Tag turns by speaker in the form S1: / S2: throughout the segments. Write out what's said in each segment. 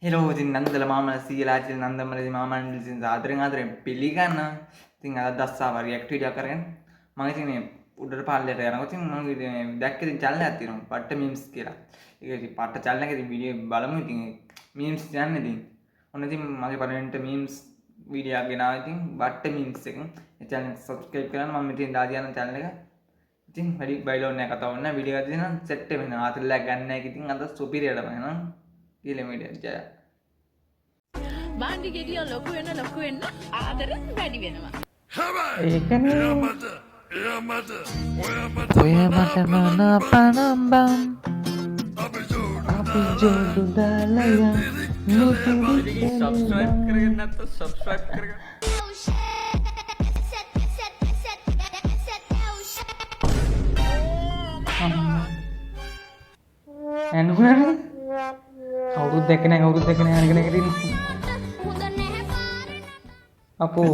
S1: Hello ඉතින් නන්දල මාමල සීලා ඉතින් නන්දමලදී මාමන් ඉතින් ආදරෙන් පිළිගන්න. ඉතින් අද දස්සාව රියැක්ට් වීඩියෝ කරගෙන මම ඉතින් මේ උඩට පල්ලයට යනවා. ඉතින් මම ඉතින් දැක්ක ඉතින් channel එකක් තියෙනවා. පට්ට memes කියලා. ඒක ඉතින් පට්ට channel එකේ ඉතින් වීඩියෝ බලමු ඉතින් memes යන්නේ ඉතින්. ඔන්න ඉතින් මගේ පළවෙනිට memes වීඩියෝ එකක් ගෙනාවා ඉතින් බට්ට memes එක. ඒ channel එක subscribe කරන්න මම ඉතින් දාලා යන channel එක. ඉතින් වැඩි බයිලෝන් එක කතාවක් නෑ වීඩියෝ එකක් දෙනවා සෙට් වෙනවා. ආතල්ලා ගන්න එක ඉතින් අද සුපිරියටම එනවා. ඊළඟ වීඩියෝ ජය
S2: බාන්ඩි ගෙඩිය ලොකු වෙන්න ආදරෙන් වැඩි වෙනවා.
S1: ඒකනේ ඔය මට මන පනම්බම් අපි ජෝඩු දාලා යන් සබ්ස්ක්‍රයිබ් කරගෙන නැත්නම් සබ්ස්ක්‍රයිබ් කරගන්න. එනුනේ කවුරුත් දැක්කේ නැහැ අරගෙන ඉතින් අපෝ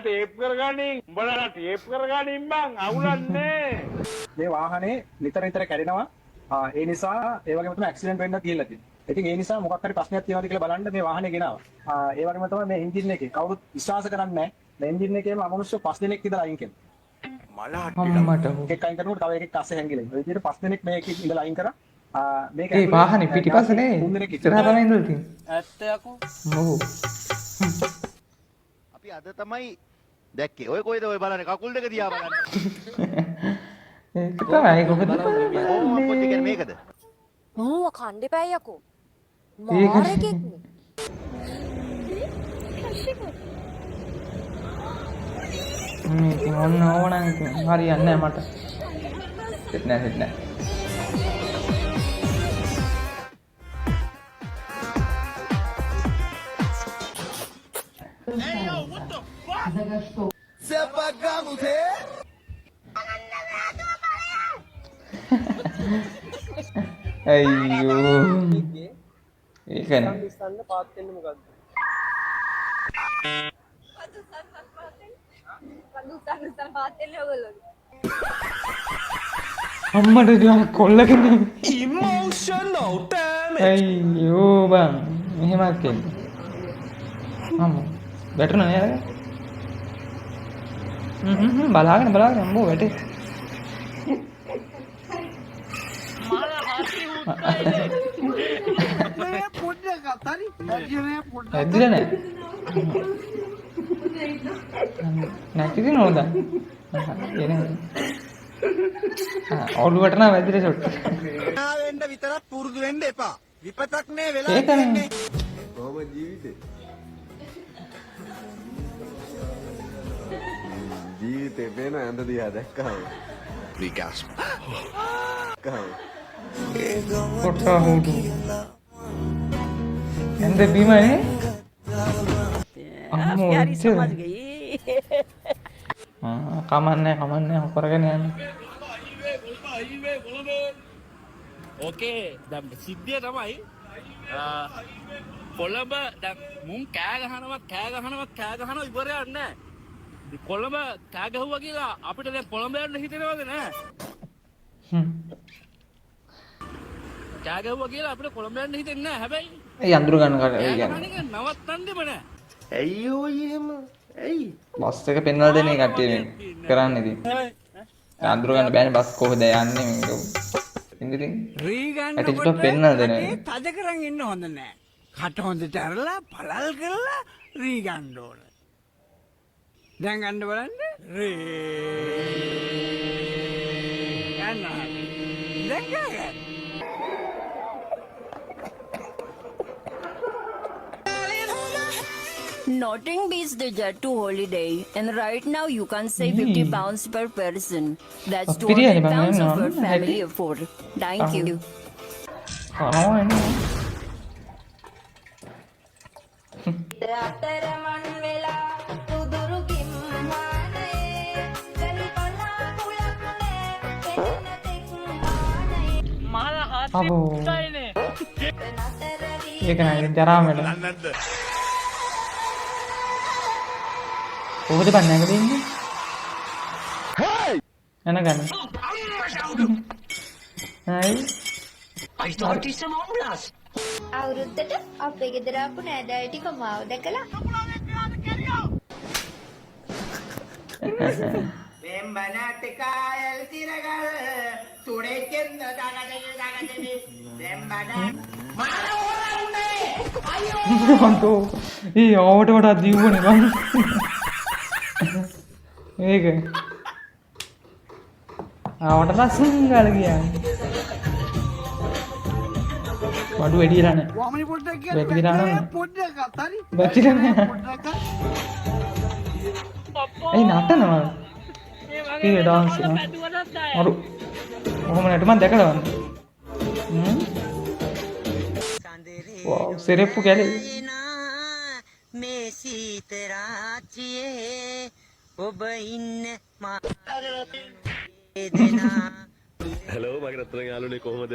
S3: ටේප් කරගනින් උඹලා ටේප් කරගනින් බං අවුලන්නේ
S4: මේ වාහනේ නිතර කැඩෙනවා. ඒ නිසා ඒ වගේම තමයි ඇක්සිඩන්ට් වෙන්න කියලා තියෙනවා. ඉතින් ඒ නිසා මොකක් හරි ප්‍රශ්නයක් තියෙනවද කියලා බලන්න මේ වාහනේ ගෙනාවා. ඒ වගේම තමයි මේ එන්ජින් එකේ කවුරුත් විශ්වාස කරන්නේ නැහැ. මේ එන්ජින් එකේම අමනුෂ්‍ය 5 දෙනෙක් ඉඳලා අයින් කළා.
S1: අම්මට
S4: එකෙක් අයින් කරනකොට තව එකෙක් අස්සේ හැංගිලා. ඒ විදිහට 5 දෙනෙක් මේකේ ඉඳලා අයින් කරා. මේක
S1: ඒ වාහනේ පිටිපස්සේ නේ ඉස්සරහා තමයි ඉඳලා තියෙන්නේ.
S5: ඇත්ත යකෝ.
S1: ඔව්.
S5: අපි අද තමයි දැක්කේ. ඔය කොයිද ඔය බලන්නේ කකුල් දෙක දිහා බලන්න.
S1: ඒක තමයි කොහොමද
S5: ඕ අපොත් කියන්නේ මේකද?
S6: මූව කණ්ඩ එපැයි යකෝ.
S1: ඒක-
S6: මාරෙකෙක්නේ.
S1: ඉතින් ඔන්න ඕනනම් ඉතින් හරියන්නේ නැහැ මට. සෙට් නැහැ. අයියෝ ඒකනේ අම්මට ටිකක් කොල්ලගෙන ඉමෝෂනල් ඩෑමේජ් අයියෝ බං මෙහෙමත් කියන්නේ අම්මෝ වැටුණා නේද බලාගෙන අම්මෝ වැටේ ඇදිලා නෑ නැතිද නෝද එන ඔළුවට නම් වැදිලා ෂොට්
S5: වෙන්න විතරක් පුරුදු වෙන්න එපා. විපතක් නේ වෙලා
S1: ඒකනේ
S7: කොහොම ජීවිතේ ජීවිතේ වෙන ඇඳ දිහා දැක්කම විකාශ
S1: කොට්ටා හුඩු එන්ද බීමනේ අම්මෝ කමන්නේ කරගෙන යන්න
S3: ඕකේ දැන් සිද්ධිය තමයි කොළඹ දැන් මුන් කෑ ගහනවා ඉවරයක් නැහැ. කොළඹ කෑ ගහුවා කියලා අපිට දැන් කොළඹ යන්න හිතෙනවද නැහැ? කෑ ගහුවා කියලා අපිට කොළඹ යන්න හිතෙන්නේ නැහැ. හැබැයි
S1: ඒ අඳුර ගන්න කට ඒ කියන්නේ
S3: අනික නවත්තන්නෙම නැහැ.
S7: ඇයියෝ එහෙම ඇයි
S1: බස් එක පෙන්වලා දෙන එක කට්ටිය මේ කරන්නේ ඉතින් අඳුර ගන්න බෑනේ බස් කොහෙද යන්නේ මේක ඉතින් ඇටිට පෙන්වලා දෙන
S8: තද කරන් ඉන්න හොඳ නෑ. කට හොඳට අරලා පළල් කරලා රී ගන්න ඕන. දැන් ගන්න බලන්න. රේ. ගන්න. දැන් ගන්න.
S6: Nothing beats the jet to holiday, and right now you can save 50 pounds per person. That's
S1: පිරියනේ
S6: 200
S1: බං
S6: pounds
S1: එනවා.
S6: per family of 4. Thank you.
S9: අතරමන් වෙලා උදුරු කිම්මානයේ ගනි පලා කුලක් නෑ එන්න තෙක් මානයේ
S2: මහල
S1: අබෝ
S2: හත්යිනේ.
S1: ඒක නෑ ජරාමෙට කොහොමද බන්නේ නැගලා ඉන්නේ
S10: එන ගන්න. හයි.
S9: අවුරුද්දට අපේ ගෙදර ආපු නෑදෑයෝ ටික මාව දැකලා
S10: අන්තෝ ඒ ආවට වඩා දියුවනේ බං. ඒක. ආවට ලස්සන ගාල ගියා. වඩු වැඩිලා නැහැ.
S8: වමනි පොඩ්ඩක්
S10: වැටිලා නැහැ.
S8: පොඩ්ඩක් හරි.
S10: වැටිලා නැහැ. ඇයි නටනවා? ඒ ඩාන්ස් එක. අරු. කොහොම නටුමක් දැකලා වන්න. වව් සෙරෙප්පු කැලේ.
S6: මේ සීත රාත්‍රියේ ඔබ ඉන්න
S7: හැලෝ මගේ රත්තරන් යාළුවනේ කොහොමද?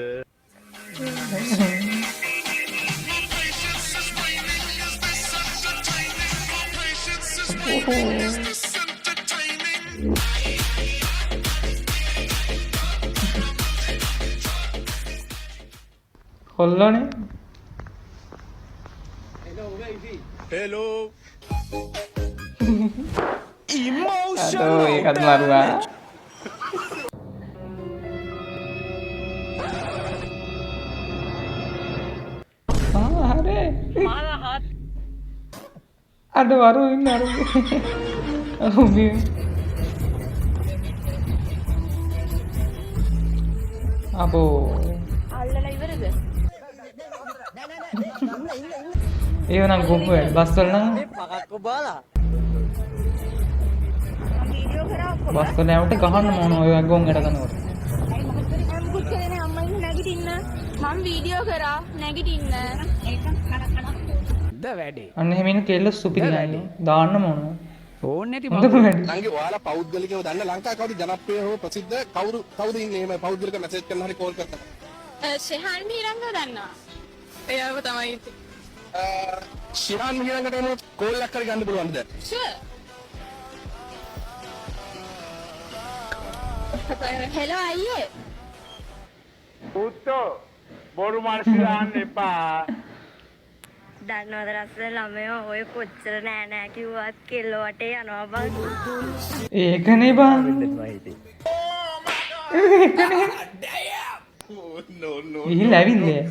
S10: කොල්ලනේ
S7: හෙලෝ
S10: අතෝ ඒකත් මරුවා. හරි අද වරු ඉන්න අර මේ අපෝ
S2: අල්ලලා ඉවරද?
S10: ඒව නම් ගොම්බ වැඩ බස් වල නම් බස් වල යවට ගහන්න ඕන ඔය ගොන් එඩ කරනකොට.
S2: මුකුත් කරේ නෑ අම්මා ඉන්න නැගිටින්න. මම වීඩියෝ කරා නැගිටින්න.
S10: අන්න එහෙම ඉන්න කෙල්ල සුපිරි ගන්නේ දාන්න ඕන.
S8: ඕන්නේ ටි
S10: හොඳම වැඩි.
S5: නංගි ඔයාලා පෞද්ගලිකව දන්න ලංකාවේ කවුද ජනප්‍රිය හෝ ප්‍රසිද්ධ කවුද ඉන්නේ එහෙම පෞද්ගලික මැසේජ් කරන හරි කෝල් කරනවා.
S2: ශෙහාන් මීරංගව දන්නවා. එයාව තමයි
S5: ශිරාන් මිහිරංගට එන කෝල් එකක් කරගන්න පුළුවන්ද?
S2: ෂුවර්. හෙලෝ අයියේ.
S3: පුත්තෝ බොරු මානසික දාන්න එපා.
S9: දන්නවද රස්ස ළමයෝ ඔය කොච්චර නෑ නෑ කිව්වත් කෙල්ල වටේ යනවා බං.
S10: ඒකනේ බං. ගිහිල්ලා ඇවිල්ලා.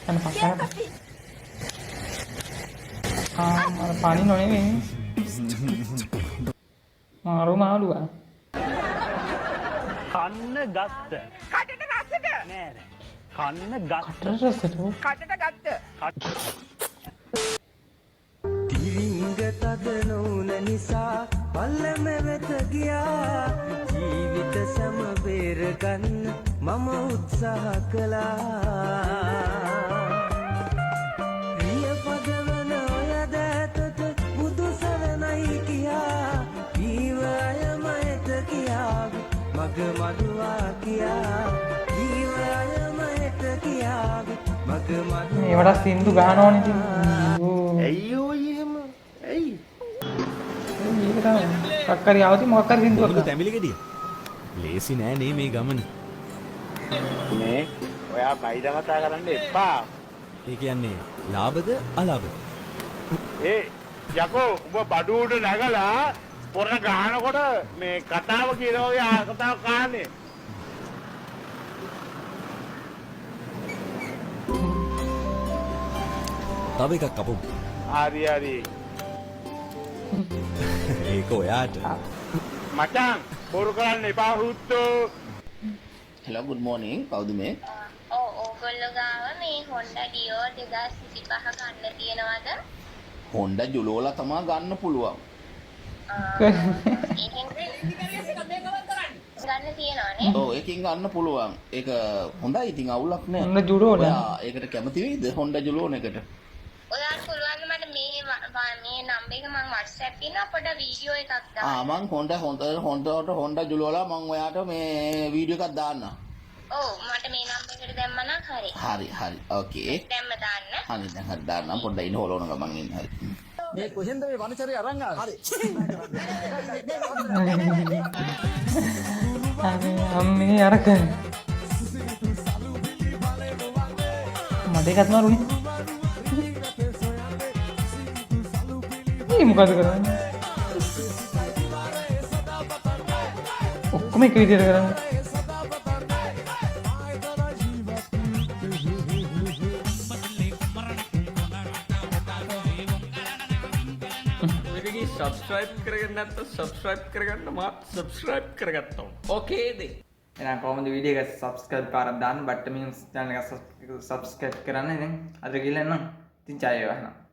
S10: Kan pakai paling nol ini malu ah
S3: කන්න ගත්ත. කටට ගත්තද? නෑ නෑ. කන්න ගත්ත.
S10: terus itu
S3: කටට ගත්ත.
S6: තිරිංග තද නොවුන නිසා පල්ලම වෙත ගියා ජීවිත සම බේරගන්න මම උත්සාහ කළා රිය පදවන ඔය දැතට බුදු සරණයි කියා ජීවයම එත කියා මග මඩුවා කියා ජීවයම එත කියා මග මඩුවා
S10: ini udah sintu gano nih
S7: ඇයියෝ එහෙම ඇයි
S10: ini kita kakari awati mau kakari sintu
S3: මොකද තැඹිලි ගෙඩිය? ලේසි නෑ නේ මේ ගමන.
S5: මේ ඔයා බයිද කතා කරන්න එපා.
S3: ඒ කියන්නේ ලාභද අලාභද?
S5: ඒ යකෝ උඹ බඩු උඩ නැගලා පොර ගහනකොට මේ කතාව කියන ඔය කතාව කහන්නේ.
S3: තව එකක් අපමු.
S5: හරි හරි.
S3: ඒක ඔයාට.
S5: මචං බොරු කරන්න එපා හුත්තෝ.
S11: හෙලෝ good morning කවුද මේ?
S9: ඕගොල්ලෝ ගාව මේ Honda Dio 2025 ගන්න තියෙනවද?
S11: Honda ජුලෝලා තමා ගන්න පුළුවන්.
S9: ගන්න තියෙනවනේ.
S11: ඔව් ඒකෙන් ගන්න පුළුවන්. ඒක හොඳයි ඉතින් අවුලක් නෑ.
S10: Honda Julola.
S11: ඔයා ඒකට කැමති වෙයිද Honda ජුලෝන එකට?
S9: ඔයාට පුළුවන් මට මේ නම්බරේ
S2: ඒක මං WhatsApp එකේ අපට වීඩියෝ එකක්
S11: මං හොන්ඩ ජුලුවලා මං ඔයාට මේ වීඩියෝ එකක් දාන්න.
S2: ඔව් මට මේ නම්බර් එකට දැම්මනම් හරි.
S11: හරි ඕකේ.
S2: දැම්ම දාන්න.
S11: හරි දැන් හරි දාන්න පොඩ්ඩක් ඉන්න හොලවන ගමන් ඉන්න හරි.
S4: මේ කොහෙන්ද මේ වනචරය අරන් ආවේ?
S10: අම්මේ අරක මට එකත් මාරුනේ. මේ මොකද කරන්නේ? ඔක්කොම එක විදිහට කරන්නේ.
S1: සබස්ක්‍රයිබ් කරගන්න නැත්නම් සබස්ක්‍රයිබ් කරගන්න මාත් සබස්ක්‍රයිබ් කරගත්තා. ඕකේද? එහෙනම් කොහොමද වීඩියෝ එක සබස්ක්‍රයිබ් පාරක් දාන්න බට්ට මිනිස් channel එක සබස්ක්‍රයිබ් කරන්න ඉතින් අද ගිහලා එන්න. ඉතින් ජය වේවා.